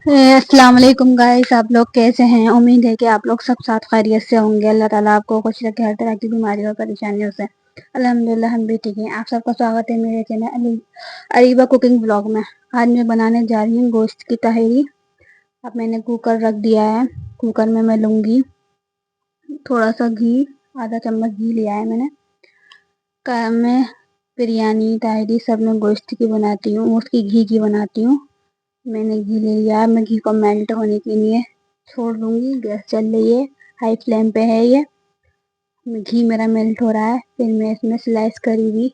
السلام علیکم گائس، آپ لوگ کیسے ہیں؟ امید ہے کہ آپ لوگ سب ساتھ خیریت سے ہوں گے۔ اللہ تعالیٰ آپ کو خوش رکھے ہر طرح کی بیماریوں اور پریشانیوں سے۔ الحمدللہ ہم بھی ٹھیک ہیں۔ آپ سب کا سواگت ہے میرے چینل اریبہ کوکنگ بلاگ میں۔ آج میں بنانے جا رہی ہوں گوشت کی تہری۔ اب میں نے کوکر رکھ دیا ہے۔ کوکر میں لوں گی تھوڑا سا گھی، آدھا چمچ گھی لیا ہے میں نے۔ میں بریانی تہری سب میں گوشت کی بناتی ہوں، اس کی گھی کی بناتی ہوں۔ میں نے گھی لے لیا، میں گھی کو میلٹ ہونے کے لیے چھوڑ دوں گی۔ گیس چل رہی ہے، ہائی فلیم پہ ہے یہ۔ گھی میرا میلٹ ہو رہا ہے، پھر میں اس میں سلائس کری ہوئی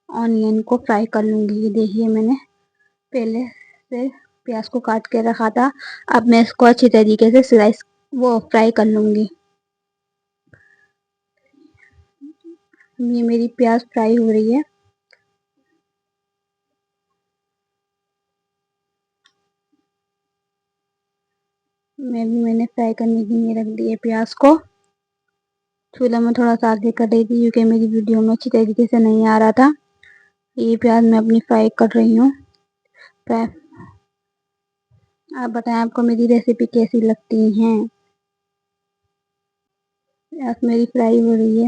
آنین کو فرائی کر لوں گی۔ یہ دیکھیے میں نے پہلے سے پیاز کو کاٹ کے رکھا تھا، اب میں اس کو اچھی طریقے سے فرائی کر لوں گی۔ یہ میری پیاز فرائی ہو رہی ہے۔ میں نے فرائی کرنے کے لیے رکھ دی ہے پیاز کو۔ چولہا میں تھوڑا سا آگے کر رہی تھی کیونکہ میری ویڈیو میں اچھی طریقے سے نہیں آ رہا تھا۔ یہ پیاز میں اپنی فرائی کر رہی ہوں۔ آپ بتائیں آپ کو میری ریسیپی کیسی لگتی ہیں؟ پیاز میری فرائی ہو رہی ہے۔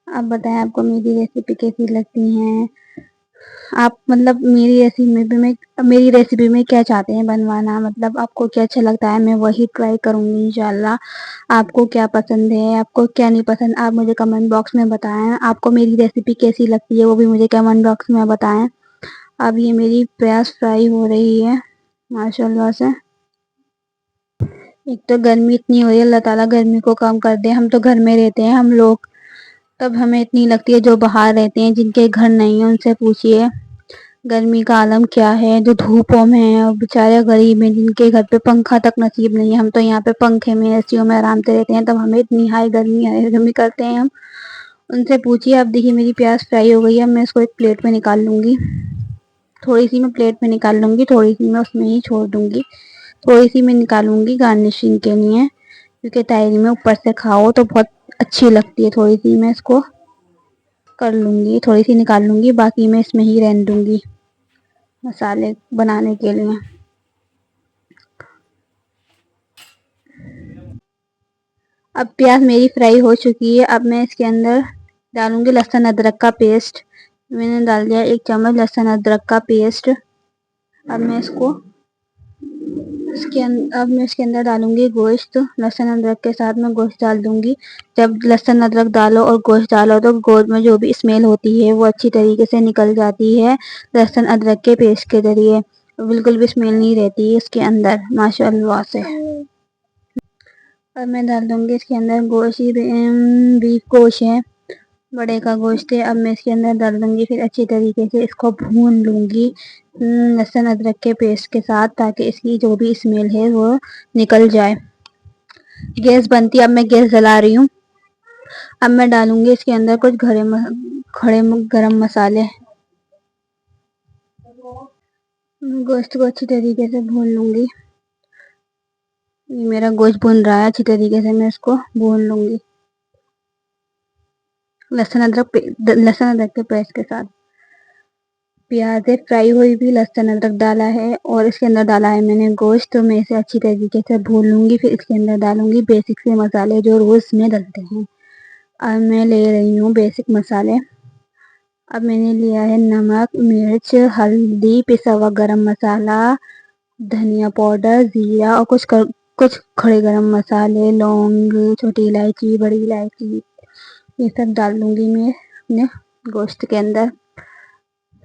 آپ بتائیں آپ کو میری ریسیپی کیسی لگتی ہیں؟ آپ مطلب میری ریسیپی میں کیا چاہتے ہیں بنوانا، مطلب آپ کو کیا اچھا لگتا ہے، میں وہی ٹرائی کروں گی انشاءاللہ۔ آپ کو کیا پسند ہے، آپ کو کیا نہیں پسند، آپ مجھے کمنٹ باکس میں بتائیں۔ آپ کو میری ریسیپی کیسی لگتی ہے وہ بھی مجھے کمنٹ باکس میں بتائیں۔ اب یہ میری پیاز فرائی ہو رہی ہے ماشاءاللہ سے۔ ایک تو گرمی اتنی ہو رہی ہے، اللہ تعالیٰ گرمی کو کم کر دے۔ ہم تو گھر میں رہتے ہیں ہم لوگ، تب ہمیں اتنی لگتی ہے۔ جو باہر رہتے ہیں، جن کے گھر نہیں ہیں، ان سے پوچھئے گرمی کا عالم کیا ہے۔ جو دھوپوں میں ہیں اور بیچارے غریب ہیں، جن کے گھر پہ پنکھا تک نصیب نہیں ہے۔ ہم تو یہاں پہ پنکھے میں اے سیوں میں آرام سے رہتے ہیں، تب ہمیں اتنی ہائی گرمی کرتے ہیں ہم۔ ان سے پوچھئے۔ اب دیکھیے میری پیاز فرائی ہو گئی ہے، میں اس کو ایک پلیٹ میں نکال لوں گی۔ تھوڑی سی میں پلیٹ میں نکال لوں گی، تھوڑی سی میں اس میں ہی چھوڑ دوں گی۔ تھوڑی سی میں نکالوں گی گارنشنگ کے لیے، کیونکہ تہری میں اوپر سے کھاؤ تو بہت اچھی لگتی ہے۔ تھوڑی سی میں اس کو کر لوں گی، تھوڑی سی نکال لوں گی، باقی میں اس میں ہی رہنے دوں گی مسالے بنانے کے لیے۔ اب پیاز میری فرائی ہو چکی ہے۔ اب میں اس کے اندر ڈالوں گی لہسن ادرک کا پیسٹ۔ میں نے ڈال دیا 1 چمچ لہسن ادرک کا پیسٹ۔ اب میں اس کے اندر ڈالوں گی گوشت۔ لہسن ادرک کے ساتھ میں گوشت ڈال دوں گی۔ جب لہسن ادرک ڈالو اور گوشت ڈالو تو گوشت میں جو بھی اسمیل ہوتی ہے وہ اچھی طریقے سے نکل جاتی ہے لہسن ادرک کے پیسٹ کے ذریعے۔ بالکل بھی اسمیل نہیں رہتی اس کے اندر ماشاءاللہ سے۔ اب میں ڈال دوں گی اس کے اندر گوشت، بیف گوشت ہے، بڑے کا گوشت ہے۔ اب میں اس کے اندر ڈال دوں گی، پھر اچھی طریقے سے اس کو بھون لوں گی لہسن ادرک کے پیسٹ کے ساتھ، تاکہ اس کی جو بھی اسمیل ہے وہ نکل جائے۔ گیس بنتی ہے، اب میں گیس جلا رہی ہوں۔ اب میں ڈالوں گی اس کے اندر کچھ کھڑے گرم مسالے۔ گوشت کو اچھی طریقے سے بھون لوں گی۔ یہ میرا گوشت بھون رہا ہے، اچھی طریقے سے میں اس کو بھون لوں گی لہسن ادرک کے پیسٹ کے ساتھ۔ پیاز فرائی ہوئی بھی لہسن ادرک ڈالا ہے اور اس کے اندر ڈالا ہے میں نے گوشت، تو میں اسے اچھی طریقے سے بھون لوں گی۔ پھر اس کے اندر ڈالوں گی بیسک سے مسالے جو روز میں ڈلتے ہیں۔ اب میں لے رہی ہوں بیسک مسالے۔ اب میں نے لیا ہے نمک، مرچ، ہلدی، پسا ہوا گرم مسالہ، دھنیا پاؤڈر، زیرہ اور کچھ کھڑے گرم مسالے، لونگ، چھوٹی الائچی، بڑی الائچی، یہ سب ڈال دوں گی میں اپنے گوشت کے اندر۔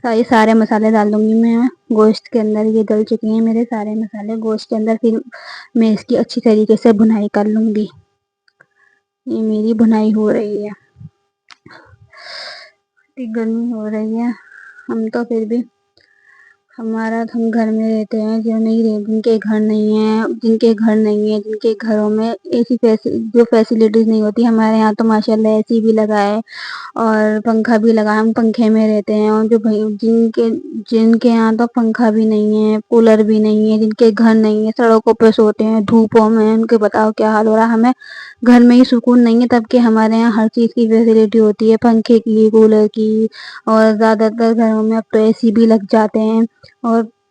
یہ سارے مسالے ڈال دوں گی میں گوشت کے اندر۔ یہ ڈل چکے ہیں میرے سارے مسالے گوشت کے اندر۔ پھر میں اس کی اچھی طریقے سے بھنائی کر لوں گی۔ یہ میری بھنائی ہو رہی ہے۔ گرمی ہو رہی ہے، ہم تو پھر بھی ہم گھر میں رہتے ہیں، جن کے گھر نہیں ہیں، جن کے گھروں میں ایسی جو فیسیلیٹیز نہیں ہوتی، ہمارے یہاں تو ماشاءاللہ اے سی بھی لگا ہے اور پنکھا بھی لگا ہے، ہم پنکھے میں رہتے ہیں۔ اور جن کے یہاں تو پنکھا بھی نہیں ہے، کولر بھی نہیں ہے، جن کے گھر نہیں ہے، سڑکوں پہ سوتے ہیں دھوپوں میں، ان کے بتاؤ کیا حال ہو رہا ہے۔ ہمیں گھر میں ہی سکون نہیں ہے، تب کہ ہمارے یہاں ہر چیز کی فیسیلیٹی ہوتی ہے، پنکھے کی، کولر کی، اور زیادہ تر گھروں میں اب تو اے سی بھی لگ جاتے ہیں۔ اور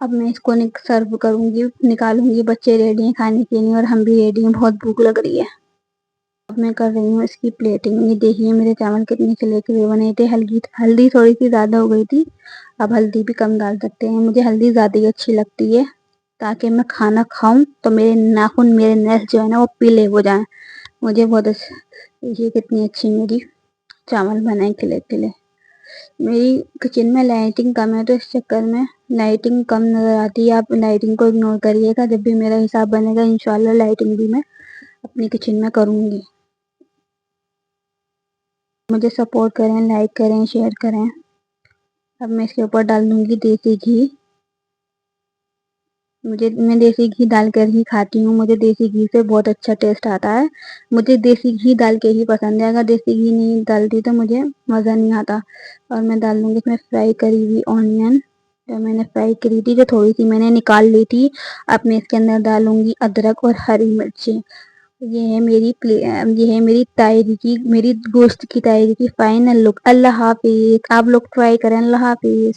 اب میں اس کو سرو کروں گی، نکالوں گی، بچے ریڈی ہیں کھانے کے لیے اور ہم بھی ریڈی ہیں، بہت بھوک لگ رہی ہے۔ اب میں کر رہی ہوں اس کی پلیٹنگ۔ یہ دیکھیے میرے چاول کتنے کھلے کھلے بنے تھے، ہلدی تھوڑی سی زیادہ ہو گئی تھی، اب ہلدی بھی کم ڈال سکتے ہیں، مجھے ہلدی زیادہ ہی اچھی لگتی ہے تاکہ میں کھانا کھاؤں تو میرے ناخن، میرے نیل جو ہے نا وہ پیلے ہو جائیں، مجھے بہت اچھا۔ یہ کتنی اچھی میری چاول بنائے کھلے کھلے۔ میری کچن میں لائٹنگ کم ہے تو اس چکر میں لائٹنگ کم نظر آتی ہے، آپ لائٹنگ کو اگنور کریے گا، جب بھی میرا حساب بنے گا انشاءاللہ لائٹنگ بھی میں اپنی کچن میں کروں گی۔ مجھے سپورٹ کریں، لائک کریں، شیئر کریں۔ اب میں اس کے اوپر ڈال دوں گی دیسی گھی۔ میں دیسی گھی ڈال کر ہی کھاتی ہوں، مجھے دیسی گھی سے بہت اچھا ٹیسٹ آتا ہے، مجھے دیسی گھی ڈال کے ہی پسند ہے، اگر دیسی گھی نہیں ڈالتی تو مجھے مزہ نہیں آتا۔ اور میں ڈال دوں گی اس میں فرائی کری ہوئی آنین، جو میں نے فرائی کری تھی، جو تھوڑی سی میں نے نکال لی تھی۔ اب میں اس کے اندر ڈالوں گی ادرک اور ہری مرچی۔ یہ ہے میری تاہری کی، میری گوشت کی تاہری کی فائنل لک۔ اللہ حافظ، آپ لوگ ٹرائی کریں۔ اللہ حافظ۔